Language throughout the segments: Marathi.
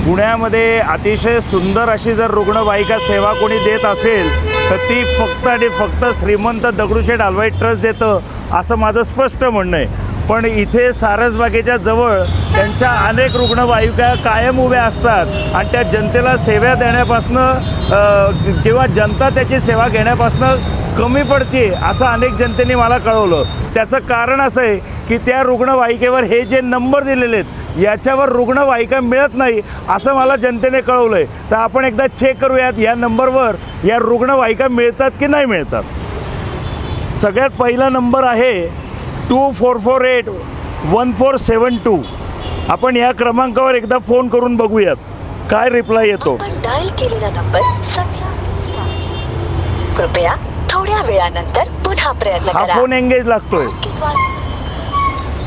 पुण्यामध्ये अतिशय सुंदर अशी जर रुग्णवाहिका सेवा कोणी देत असेल तर ती फक्त आणि फक्त श्रीमंत दगडूशेठ हलवाई ट्रस्ट देतं असं माझं स्पष्ट म्हणणं आहे. पण इथे सारसबागेच्या जवळ त्यांच्या अनेक रुग्णवाहिका कायम उभ्या असतात आणि त्या जनतेला सेवा देण्यापासनं किंवा जनता त्याची सेवा घेण्यापासनं कमी पडते असं अनेक जनतेने मला कळवलं. त्याचं कारण असं आहे की त्या रुग्णवाहिकेवर हे जे नंबर दिलेले आहेत याच्यावर रुग्णवाहिका मिळत नाही असं मला जनतेने कळवलं आहे. तर आपण एकदा चेक करूयात या नंबरवर या रुग्णवाहिका मिळतात की नाही मिळतात. सगळ्यात पहिला नंबर आहे 24481472. आपण या क्रमांकावर एकदा फोन करून बघूयात काय रिप्लाय येतो. डायल केलेला नंबर सध्या व्यस्त आहे. कृपया थोड्या वेळानंतर पुन्हा प्रयत्न हा करा. फोन एंगेज लागतोय.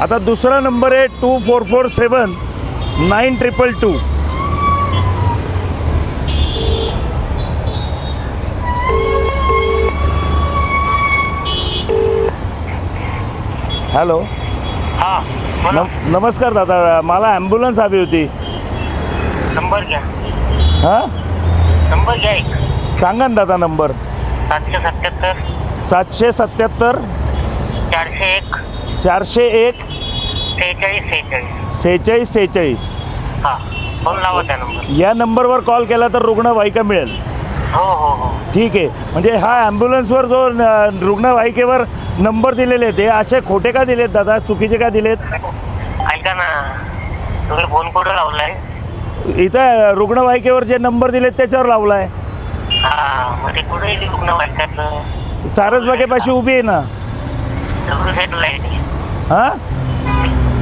आता दुसरा नंबर आहे 24479222. हॅलो. हा बोला. नमस्कार दादा, मला ॲम्ब्युलन्स हवी होती. नंबर घ्या. हां नंबर घ्या एक. सांगा ना दादा नंबर. 777 777 401 401 46 46. हा फोन लावा त्या नंबर. या नंबरवर कॉल केला तर रुग्णवाहिका मिळेल. हो हो हो ठीक आहे. म्हणजे हा ॲम्ब्युलन्सवर जो रुग्णवाहिकेवर नंबर दिलेले आहेत ते असे खोटे का दिलेत दादा, चुकीचे का दिलेत. ऐका ना, तुम्ही फोन कुठं लावलाय. इथं रुग्णवाहिकेवर जे नंबर दिलेत त्याच्यावर लावला आहे. हा मग ते कुठे रुग्ण वाटतात. सारसबागेपाशी उभी आहे ना. दगडूशेठला आहे. हां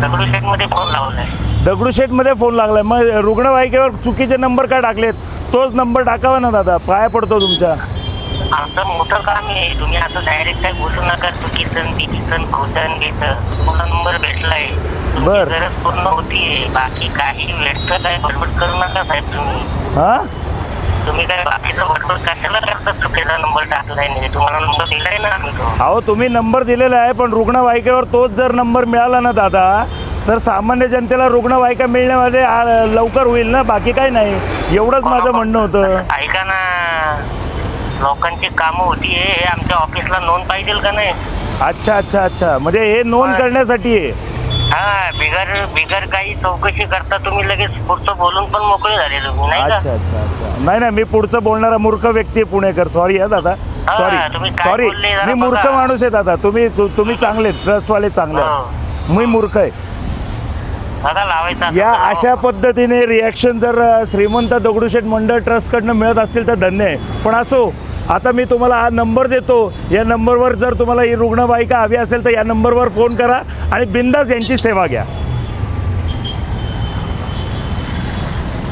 दगडूशेठमध्ये फोन लावलाय. दगडूशेठमध्ये फोन लागलाय. मग रुग्णवाहिकेवर चुकीचे नंबर का टाकलेत. तोच नंबर टाकावा ना दादा, पाया पडतो तुमच्या. आमचं मोठं काम आहे. तुम्ही असं डायरेक्ट काय बोलू नका. चुकीचं बिकीचं खोटं घेतं. तुम्हाला नंबर भेटलाय. बर. गरज पूर्ण होतीये. बाकी काही वेळचं काय बडबड करू नका साहेब. हां तुम्ही काय बाकीचं बडबड कशाला करता. चुकीचा नंबर टाकलाय नाही. तुम्हाला नंबर दिलाय ना आम्ही तो. अहो तुम्ही नंबर दिलेला आहे पण रुग्णवाहिकेवर तोच जर नंबर मिळाला ना दादा तर सामान्य जनतेला रुग्णवाहिका मिळण्यामध्ये लवकर होईल ना. बाकी काही नाही. एवढंच माझं म्हणणं होतं. ऐका ना, लोकांची कामं होती हे आमच्या ऑफिसला नोंद पाहिजे का नाही. अच्छा अच्छा अच्छा. म्हणजे हे नोंद करण्यासाठी आहे. हा बिगर काही चौकशी करता तुम्ही लगेच पुढचं बोलून पण मोकळे झाले तुम्ही नाही का. अच्छा अच्छा अच्छा. नाही नाही, मी पुढचं बोलणारा मूर्ख व्यक्ती आहे पुणेकर. सॉरी आहे दादा, तुम्ही सॉरी काय सॉरी. बोलले जरा मी मूर्ख बघा. माणूस आहे दादा. तुम्ही चांगले ट्रस्टवाले चांगले. मी मूर्ख आहे. बघा लावायचा. या अशा पद्धतीने रिॲक्शन जर श्रीमंत दगडूशेठ मंडळ ट्रस्टकडनं मिळत असतील तर धन्य आहे. पण असो, आता मी तुम्हाला हा नंबर देतो. या नंबरवर जर तुम्हाला ही रुग्णवाहिका हवी असेल तर या नंबरवर फोन करा आणि बिंदास यांची सेवा घ्या.